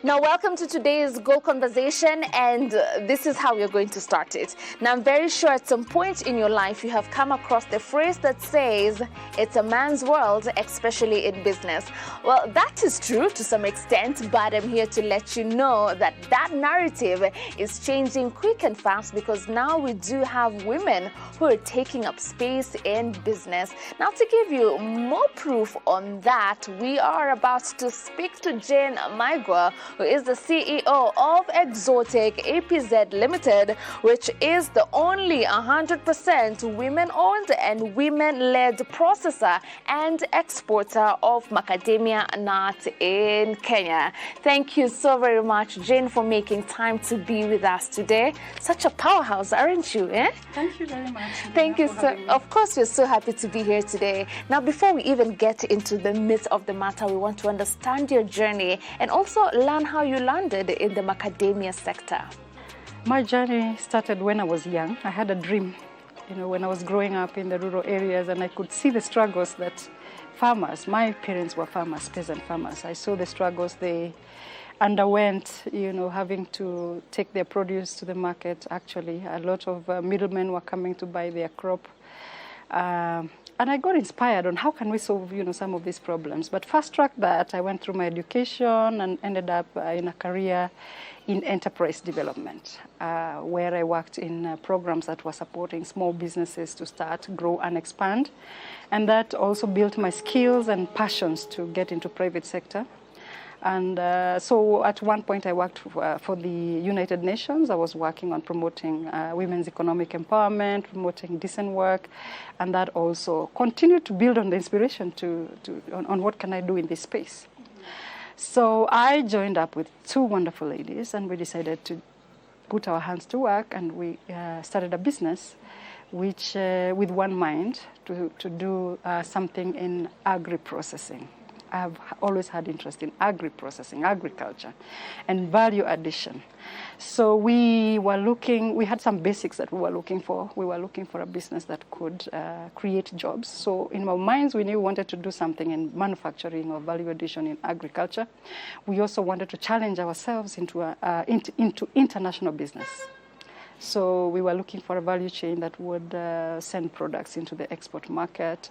Now, welcome to today's Go Conversation, and this is how we're going to start it. Now, I'm very sure at some point in your life you have come across the phrase that says, it's a man's world, especially in business. Well, that is true to some extent, but I'm here to let you know that that narrative is changing quick and fast, because now we do have women who are taking up space in business. Now, to give you more proof on that, we are about to speak to Jane Maigua, who is the CEO of Exotic APZ Limited, which is the only 100% women-owned and women-led processor and exporter of macadamia nut in Kenya. Thank you so very much, Jane, for making time to be with us today. Such a powerhouse, aren't you? Eh? Thank you very much. Thank you, sir. Of course, we're so happy to be here today. Now, before we even get into the meat of the matter, we want to understand your journey and also learn how you landed in the macadamia sector. My journey started when I was young. I had a dream, when I was growing up in the rural areas, and I could see the struggles that farmers, my parents were farmers, peasant farmers. I saw the struggles they underwent, having to take their produce to the market. Actually, a lot of middlemen were coming to buy their crop. And I got inspired on how can we solve, some of these problems. But fast track that, I went through my education and ended up in a career in enterprise development, where I worked in programs that were supporting small businesses to start, grow, and expand. And that also built my skills and passions to get into private sector. And so at one point I worked for the United Nations. I was working on promoting women's economic empowerment, promoting decent work, and that also continued to build on the inspiration on what can I do in this space. So I joined up with two wonderful ladies, and we decided to put our hands to work, and we started a business which, with one mind, to do something in agri-processing. I've always had interest in agri-processing, agriculture, and value addition. So we had some basics that we were looking for. We were looking for a business that could create jobs. So in our minds, we knew we wanted to do something in manufacturing or value addition in agriculture. We also wanted to challenge ourselves into international business. So we were looking for a value chain that would send products into the export market.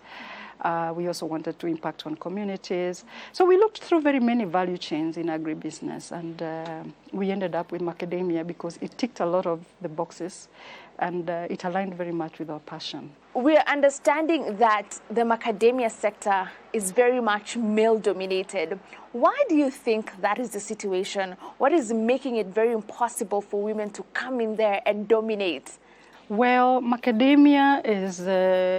We also wanted to impact on communities. So we looked through very many value chains in agribusiness, and we ended up with macadamia because it ticked a lot of the boxes, and it aligned very much with our passion. We're understanding that the macadamia sector is very much male-dominated. Why do you think that is the situation? What is making it very impossible for women to come in there and dominate? Well, macadamia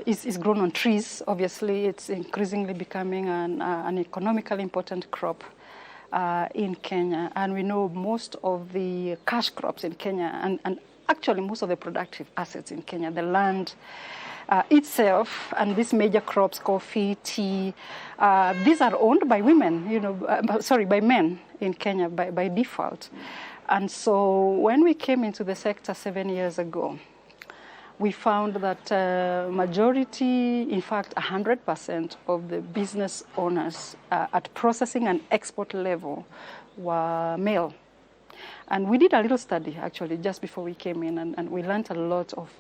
is grown on trees. Obviously, it's increasingly becoming an economically important crop in Kenya. And we know most of the cash crops in Kenya, and actually most of the productive assets in Kenya, the land itself, and these major crops, coffee, tea, these are owned by women, by men in Kenya by default. And so when we came into the sector 7 years ago, we found that majority, in fact, 100% of the business owners at processing and export level were male. And we did a little study, actually, just before we came in, and we learned a lot of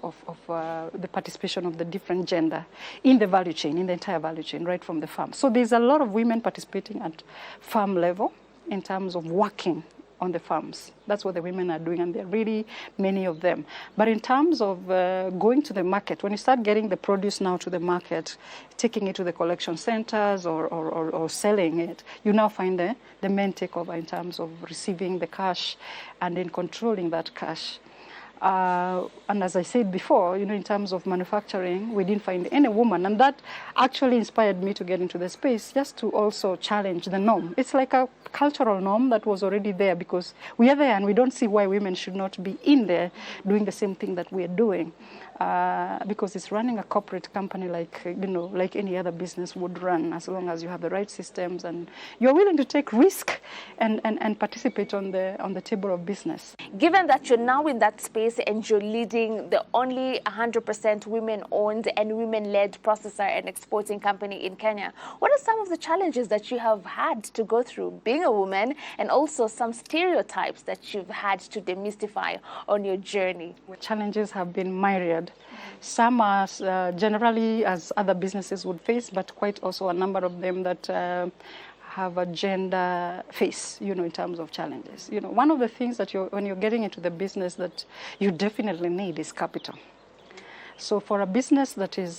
the participation of the different gender in the value chain, in the entire value chain, right from the farm. So there's a lot of women participating at farm level in terms of working on the farms. That's what the women are doing, and there are really many of them. But in terms of going to the market, when you start getting the produce now to the market, taking it to the collection centers or selling it, you now find the men take over in terms of receiving the cash and then controlling that cash. And as I said before, in terms of manufacturing, we didn't find any woman. And that actually inspired me to get into the space, just to also challenge the norm. It's like a cultural norm that was already there, because we are there and we don't see why women should not be in there doing the same thing that we are doing. Because it's running a corporate company like any other business would run, as long as you have the right systems and you're willing to take risk and participate on the table of business. Given that you're now in that space, space and you're leading the only 100% women-owned and women-led processor and exporting company in Kenya. What are some of the challenges that you have had to go through being a woman, and also some stereotypes that you've had to demystify on your journey? Challenges have been myriad. Some are generally as other businesses would face, but quite also a number of them that have a gender face, in terms of challenges. One of the things that when you're getting into the business that you definitely need is capital. So for a business that is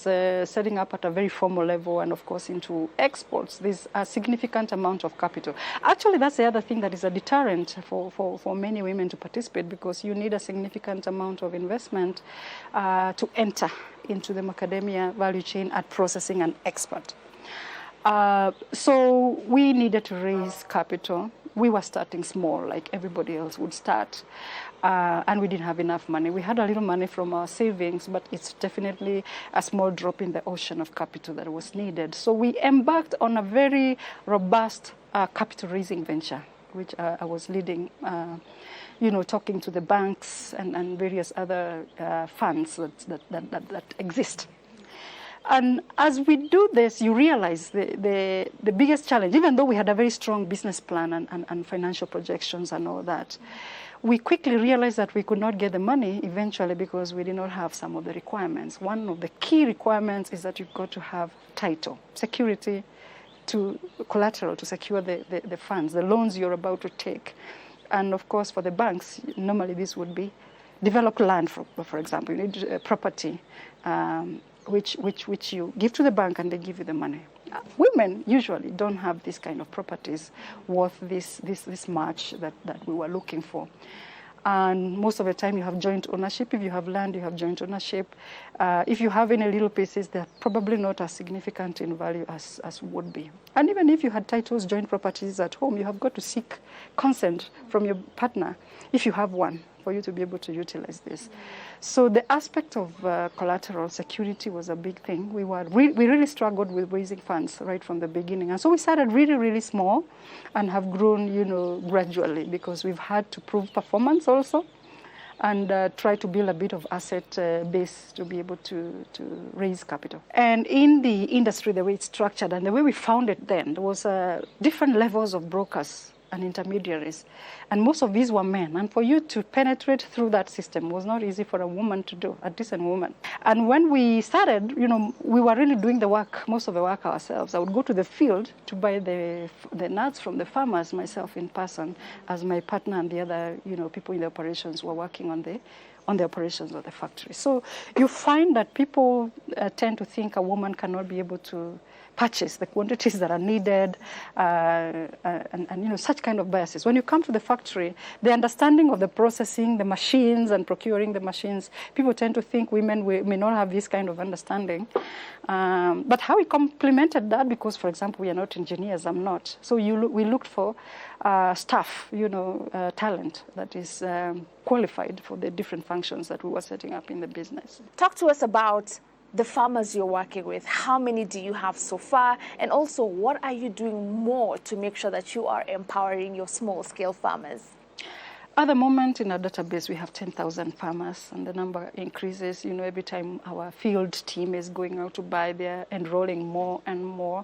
setting up at a very formal level and of course into exports, there's a significant amount of capital. Actually, that's the other thing that is a deterrent for many women to participate, because you need a significant amount of investment to enter into the macadamia value chain at processing and export. So we needed to raise capital. We were starting small, like everybody else would start, and we didn't have enough money. We had a little money from our savings, but it's definitely a small drop in the ocean of capital that was needed. So we embarked on a very robust capital raising venture, which I was leading, talking to the banks and various other funds that exist. And as we do this, you realize the biggest challenge, even though we had a very strong business plan and financial projections and all that, we quickly realized that we could not get the money eventually because we did not have some of the requirements. One of the key requirements is that you've got to have title, security, to collateral to secure the funds, the loans you're about to take. And of course, for the banks, normally this would be developed land, for example. You need property. Which you give to the bank and they give you the money. Women usually don't have this kind of properties worth this much that we were looking for. And most of the time you have joint ownership. If you have land, you have joint ownership. If you have any little pieces, they're probably not as significant in value as would be. And even if you had titles, joint properties at home, you have got to seek consent from your partner, if you have one, for you to be able to utilize this. So the aspect of collateral security was a big thing. We really struggled with raising funds right from the beginning. And so we started really small and have grown, gradually, because we've had to prove performance also and try to build a bit of asset base to be able to raise capital. And in the industry, the way it's structured and the way we found it then, there was different levels of brokers and intermediaries, and most of these were men. And for you to penetrate through that system was not easy for a woman to do, a decent woman. And when we started, we were really doing the work, most of the work ourselves. I would go to the field to buy the nuts from the farmers myself in person, as my partner and the other, people in the operations were working on the operations of the factory. So you find that people tend to think a woman cannot be able to purchase the quantities that are needed, and such kind of biases. When you come to the factory, the understanding of the processing, the machines and procuring the machines, people tend to think women may not have this kind of understanding. But how we complemented that, because, for example, we are not engineers, I'm not. So we looked for staff, talent that is qualified for the different functions that we were setting up in the business. Talk to us about the farmers you're working with. How many do you have so far? And also, what are you doing more to make sure that you are empowering your small-scale farmers? At the moment, in our database, we have 10,000 farmers, and the number increases. Every time our field team is going out to buy, they're enrolling more and more.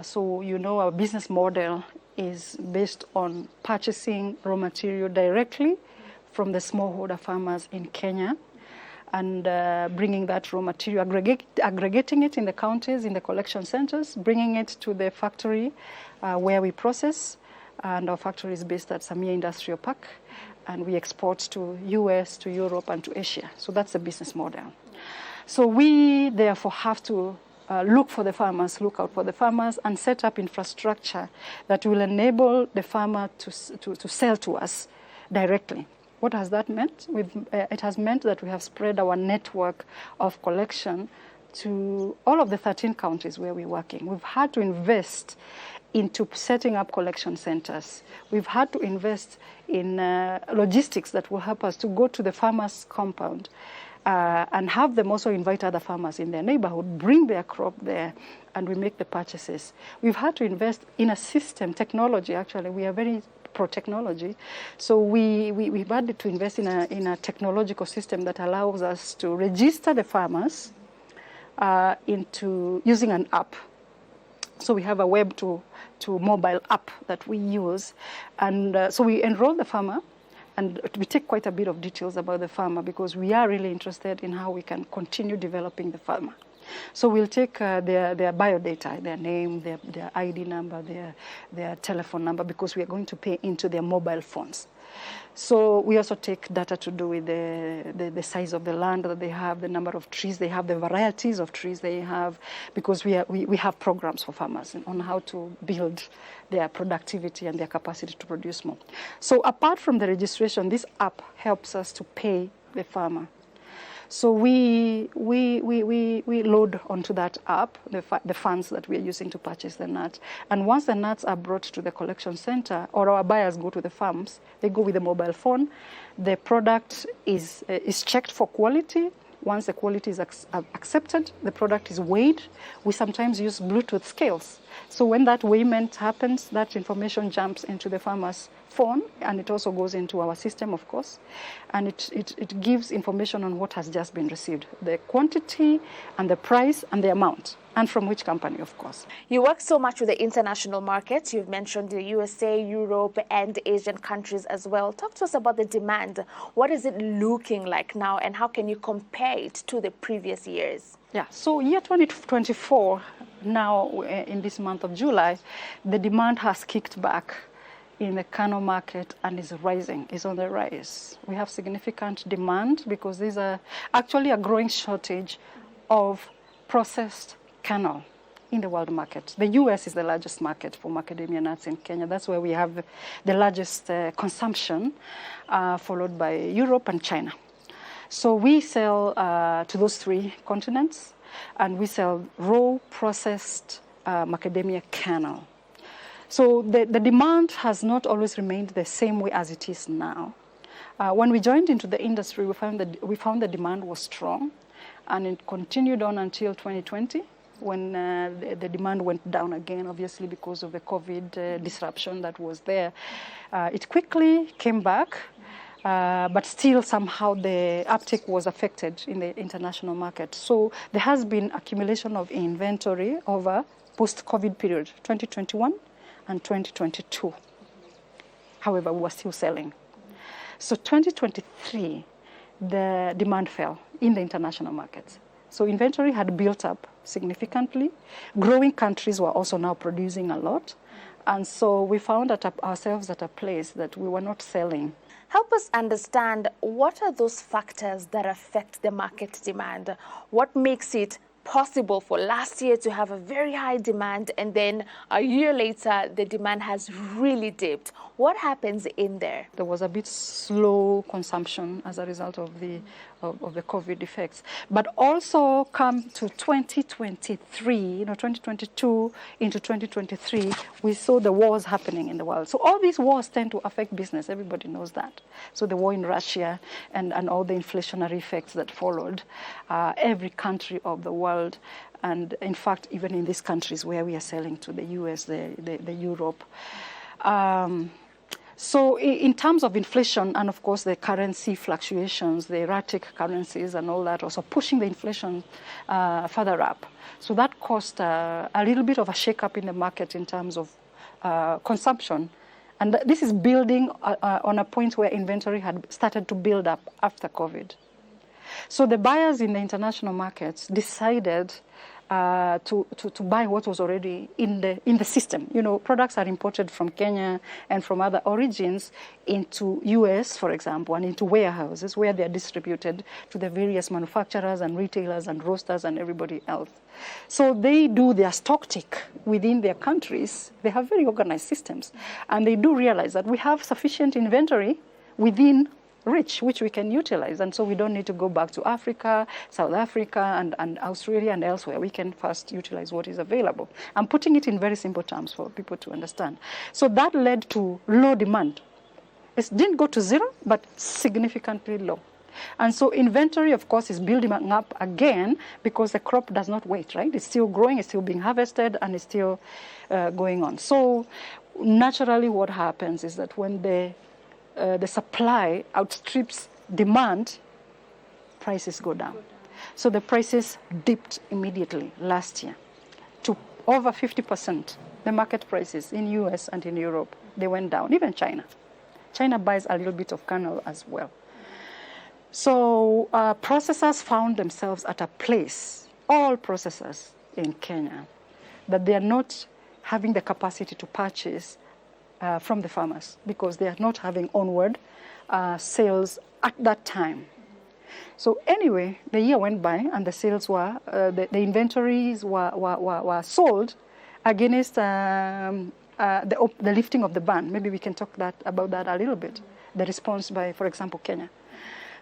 So, our business model is based on purchasing raw material directly from the smallholder farmers in Kenya, and bringing that raw material, aggregating it in the counties, in the collection centers, bringing it to the factory where we process. And our factory is based at Samia Industrial Park, and we export to US, to Europe, and to Asia. So that's the business model. So we therefore have to look out for the farmers, and set up infrastructure that will enable the farmer to sell to us directly. What has that meant? It has meant that we have spread our network of collection to all of the 13 counties where we're working. We've had to invest into setting up collection centers. We've had to invest in logistics that will help us to go to the farmers' compound and have them also invite other farmers in their neighborhood, bring their crop there, and we make the purchases. We've had to invest in a system, technology actually. We are very pro technology. So we had to invest in a technological system that allows us to register the farmers into using an app. So we have a web to mobile app that we use. And so we enroll the farmer, and we take quite a bit of details about the farmer because we are really interested in how we can continue developing the farmer. So we'll take their biodata, their name, their ID number, their telephone number, because we are going to pay into their mobile phones. So we also take data to do with the size of the land that they have, the number of trees they have, the varieties of trees they have, because we have programs for farmers on how to build their productivity and their capacity to produce more. So apart from the registration, this app helps us to pay the farmer. So we load onto that app the funds that we are using to purchase the nuts. And once the nuts are brought to the collection center, or our buyers go to the farms, they go with a mobile phone. The product is checked for quality. Once the quality is accepted, the product is weighed. We sometimes use Bluetooth scales. So when that weighment happens, that information jumps into the farmer's phone, and it also goes into our system, of course, and it gives information on what has just been received, the quantity and the price and the amount, and from which company, of course. You work so much with the international markets. You've mentioned the USA, Europe, and Asian countries as well. Talk to us about the demand. What is it looking like now, and how can you compare it to the previous years? Yeah, so year 2024, now in this month of July, the demand has kicked back in the kernel market and is rising, is on the rise. We have significant demand because there's actually a growing shortage of processed kernel in the world market. The US is the largest market for macadamia nuts in Kenya. That's where we have the largest consumption, followed by Europe and China. So we sell to those three continents, and we sell raw processed macadamia kernel. So the demand has not always remained the same way as it is now. When we joined into the industry, we found the demand was strong, and it continued on until 2020, when the demand went down again, obviously because of the COVID disruption that was there. It quickly came back, but still somehow the uptake was affected in the international market. So there has been accumulation of inventory over post-COVID period, 2021 and 2022. However, we were still selling. So 2023, the demand fell in the international markets. So inventory had built up significantly. Growing countries were also now producing a lot. And so we found ourselves at a place that we were not selling. Help us understand, what are those factors that affect the market demand? What makes it possible for last year to have a very high demand, and then a year later the demand has really dipped? What happens in there? There was a bit slow consumption as a result of the COVID effects, but also come to 2023, 2022 into 2023, we saw the wars happening in the world. So all these wars tend to affect business. Everybody knows that. So the war in Russia and all the inflationary effects that followed, every country of the world, and in fact, even in these countries where we are selling to the US, the Europe. So in terms of inflation, and of course the currency fluctuations, the erratic currencies and all that, also pushing the inflation further up. So that caused a little bit of a shake-up in the market in terms of consumption. And this is building on a point where inventory had started to build up after COVID. So the buyers in the international markets decided to buy what was already in the system. Products are imported from Kenya and from other origins into US, for example, and into warehouses where they are distributed to the various manufacturers and retailers and roasters and everybody else. So they do their stock take within their countries. They have very organized systems, and they do realize that we have sufficient inventory within reach, which we can utilize, and so we don't need to go back to Africa, South Africa, and Australia and elsewhere. We can first utilize what is available. I'm putting it in very simple terms for people to understand. So that led to low demand. It didn't go to zero, but significantly low. And so inventory, of course, is building up again because the crop does not wait, right? It's still growing, it's still being harvested, and it's still going on. So naturally what happens is that when the supply outstrips demand, prices go down. So the prices dipped immediately last year to over 50%. The market prices in US and in Europe, they went down, even China. China buys a little bit of kernel as well. So processors found themselves at a place, all processors in Kenya, that they are not having the capacity to purchase from the farmers because they are not having onward sales at that time. So anyway, the year went by and the sales were, the inventories were sold against the lifting of the ban. Maybe we can talk about that a little bit, the response by, for example, Kenya.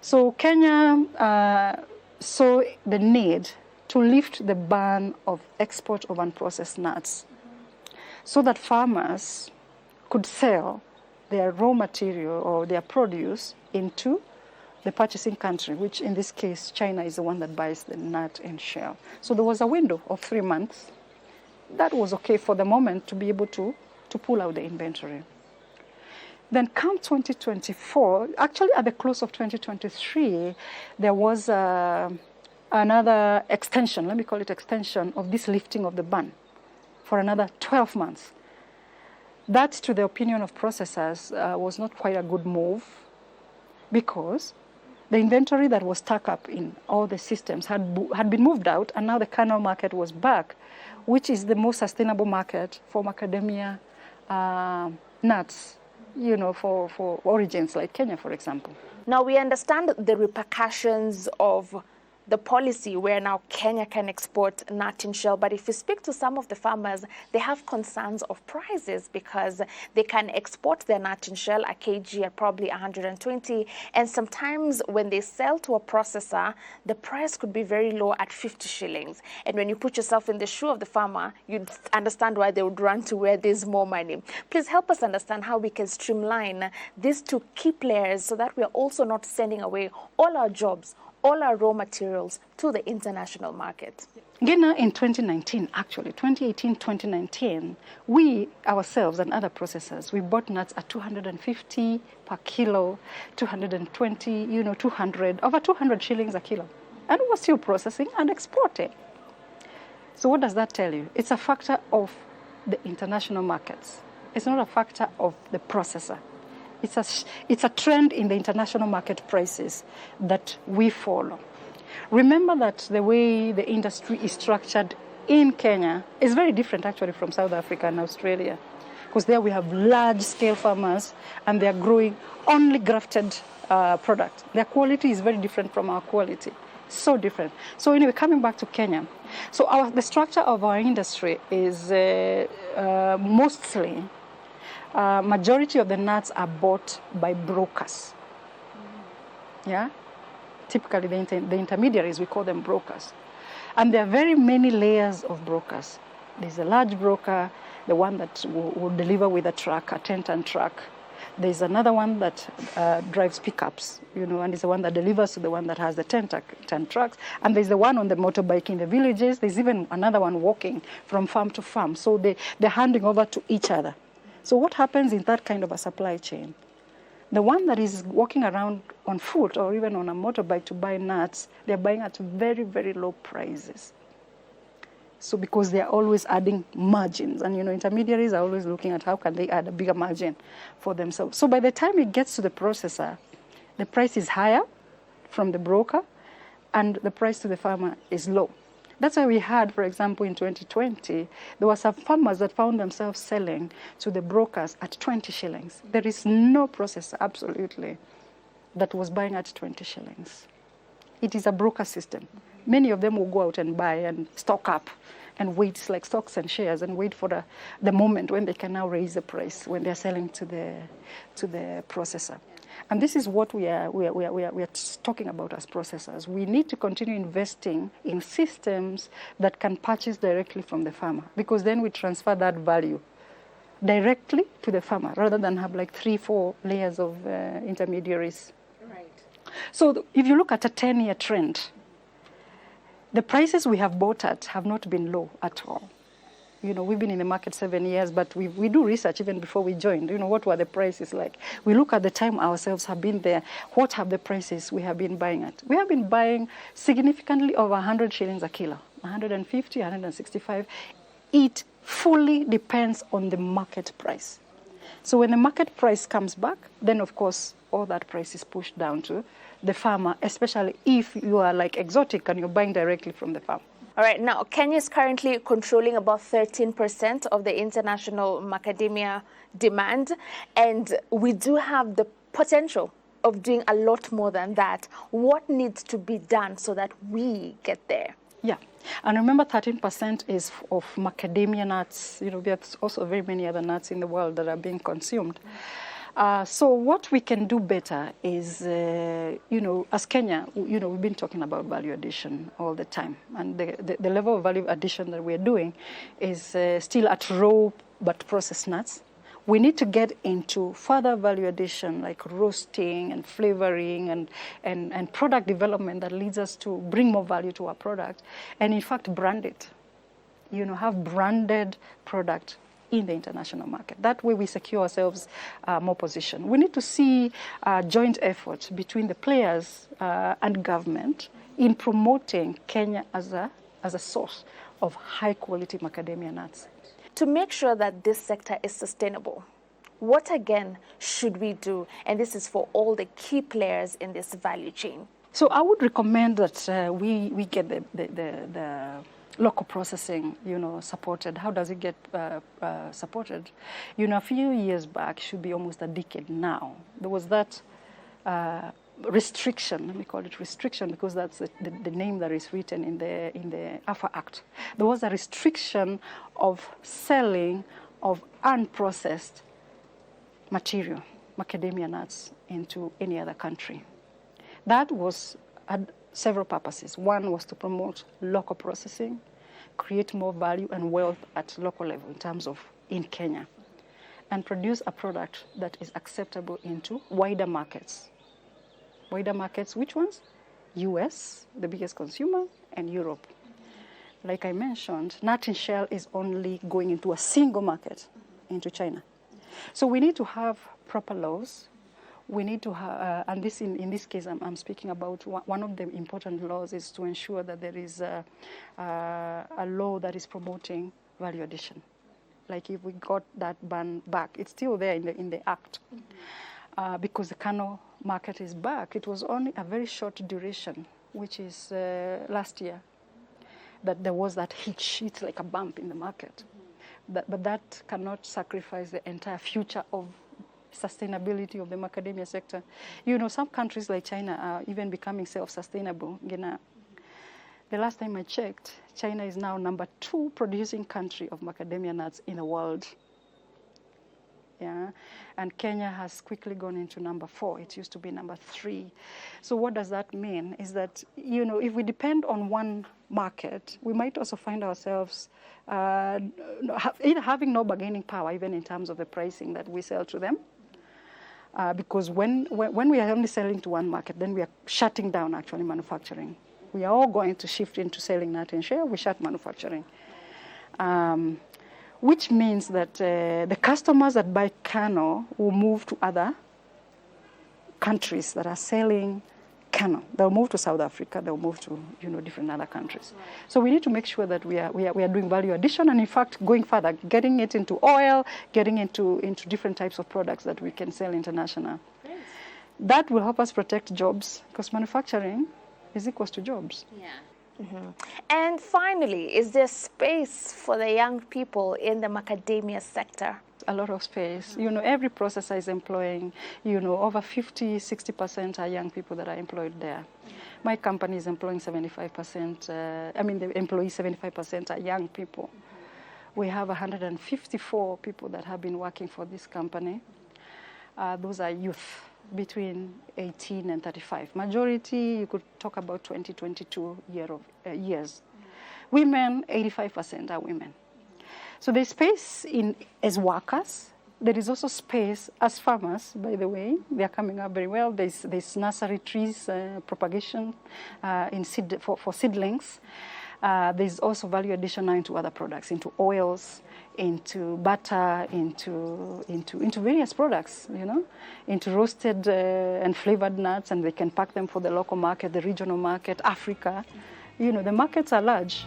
So Kenya saw the need to lift the ban of export of unprocessed nuts so that farmers could sell their raw material or their produce into the purchasing country, which in this case, China is the one that buys the nut and shell. So there was a window of 3 months. That was okay for the moment to be able to pull out the inventory. Then come 2024, actually at the close of 2023, there was another extension, let me call it extension, of this lifting of the ban for another 12 months. That, to the opinion of processors, was not quite a good move because the inventory that was stuck up in all the systems had been moved out, and now the kernel market was back, which is the most sustainable market for macadamia nuts, you know, for origins like Kenya, for example. Now we understand the repercussions of the policy where now Kenya can export nut and shell, but if you speak to some of the farmers, they have concerns of prices because they can export their nut and shell a kg at probably 120, and sometimes when they sell to a processor, the price could be very low at 50 shillings. And when you put yourself in the shoe of the farmer, you'd understand why they would run to where there's more money. Please help us understand how we can streamline these two key players so that we are also not sending away all our jobs, all our raw materials to the international market. Ghana in 2019, actually, 2018, 2019, we ourselves and other processors, we bought nuts at 250 per kilo, 220, you know, 200, over 200 shillings a kilo. And we're still processing and exporting. So what does that tell you? It's a factor of the international markets. It's not a factor of the processor. It's a trend in the international market prices that we follow. Remember that the way the industry is structured in Kenya is very different actually from South Africa and Australia, because there we have large-scale farmers and they are growing only grafted product. Their quality is very different from our quality, so different. So anyway, coming back to Kenya, so the structure of our industry is mostly majority of the nuts are bought by brokers. Yeah, typically the intermediaries, we call them brokers, and there are very many layers of brokers. There's a large broker, the one that will deliver with a truck, a 10-ton truck. There's another one that drives pickups, you know, and is the one that delivers to the one that has the 10-ton trucks. And there's the one on the motorbike in the villages. There's even another one walking from farm to farm. So they're handing over to each other. So what happens in that kind of a supply chain? The one that is walking around on foot or even on a motorbike to buy nuts, they're buying at very, very low prices. So because they're always adding margins, and you know, intermediaries are always looking at how can they add a bigger margin for themselves. So by the time it gets to the processor, the price is higher from the broker and the price to the farmer is low. That's why we had, for example, in 2020, there were some farmers that found themselves selling to the brokers at 20 shillings. There is no processor, absolutely, that was buying at 20 shillings. It is a broker system. Many of them will go out and buy and stock up and wait, like stocks and shares, and wait for the moment when they can now raise the price when they're selling to the processor. And this is what we are talking about as processors. We need to continue investing in systems that can purchase directly from the farmer, because then we transfer that value directly to the farmer rather than have like 3-4 layers of intermediaries. Right. So if you look at a 10-year trend, the prices we have bought at have not been low at all. You know, we've been in the market 7 years, but we do research even before we joined. You know, what were the prices like? We look at the time ourselves have been there. What have the prices we have been buying at? We have been buying significantly over 100 shillings a kilo, 150, 165. It fully depends on the market price. So when the market price comes back, then of course all that price is pushed down to the farmer, especially if you are like exotic and you're buying directly from the farm. All right, now Kenya is currently controlling about 13% of the international macadamia demand, and we do have the potential of doing a lot more than that. What needs to be done so that we get there? Yeah, and remember 13% is of macadamia nuts. You know, there's also very many other nuts in the world that are being consumed. So what we can do better is, you know, as Kenya, you know, we've been talking about value addition all the time. And the level of value addition that we're doing is still at raw but processed nuts. We need to get into further value addition like roasting and flavoring and product development that leads us to bring more value to our product. And in fact, brand it. You know, have branded product in the international market. That way we secure ourselves more position. We need to see joint effort between the players and government in promoting Kenya as a source of high quality macadamia nuts. To make sure that this sector is sustainable, what again should we do? And this is for all the key players in this value chain. So I would recommend that we get the local processing, you know, supported. How does it get supported? You know, a few years back, should be almost a decade now, there was that restriction. Let me call it restriction because that's the name that is written in the AFA Act. There was a restriction of selling of unprocessed material, macadamia nuts, into any other country. That had several purposes. One was to promote local processing, create more value and wealth at local level in terms of in Kenya, and produce a product that is acceptable into wider markets. Wider markets, which ones? US, the biggest consumer, and Europe. Like I mentioned, nut in shell is only going into a single market, into China. So we need to have proper laws. We need to have, and this in this case, I'm speaking about one of the important laws is to ensure that there is a law that is promoting value addition. Like if we got that ban back, it's still there in the act, because the kernel market is back. It was only a very short duration, which is last year, that there was that hitch. It's like a bump in the market, but that cannot sacrifice the entire future of sustainability of the macadamia sector. You know, some countries like China are even becoming self-sustainable. The last time I checked, China is now #2 producing country of macadamia nuts in the world. Yeah, and Kenya has quickly gone into #4. It used to be #3. So what does that mean? Is that, you know, if we depend on one market, we might also find ourselves either having no bargaining power, even in terms of the pricing that we sell to them. Because when we are only selling to one market, then we are shutting down actually manufacturing. We are all going to shift into selling nut and shell. We shut manufacturing. Which means that the customers that buy kernel will move to other countries that are selling kernel. They'll move to South Africa. They'll move to, you know, different other countries. So we need to make sure that we are doing value addition, and in fact going further, getting it into oil, getting into different types of products that we can sell international. Yes. That will help us protect jobs, because manufacturing is equals to jobs. Yeah. Mm-hmm. And finally, is there space for the young people in the macadamia sector? A lot of space. You know, every processor is employing, you know, over 50-60% are young people that are employed there. My company is employing 75%. The employees 75% are young people. We have 154 people that have been working for this company. Those are youth between 18 and 35. Majority, you could talk about 20-22 years. Women, 85% are women. So there's space as workers. There is also space as farmers, by the way. They are coming up very well. There's nursery trees, propagation for seedlings. There's also value addition now into other products, into oils, into butter, into various products, you know, into roasted and flavored nuts, and they can pack them for the local market, the regional market, Africa. You know, the markets are large.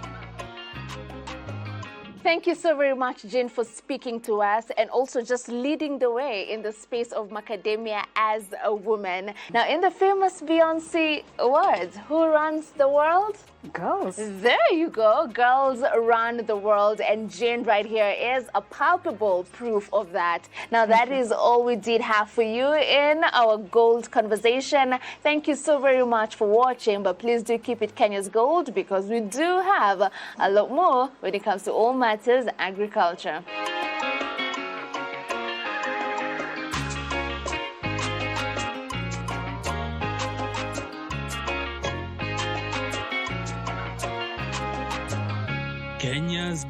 Thank you so very much, Jane, for speaking to us and also just leading the way in the space of macadamia as a woman. Now, in the famous Beyonce words, who runs the world? Girls. There you go. Girls run the world, and Jane right here is a palpable proof of that. Now, that is all we did have for you in our Gold Conversation. Thank you so very much for watching, but please do keep it Kenya's Gold, because we do have a lot more when it comes to all matters agriculture. Kenya's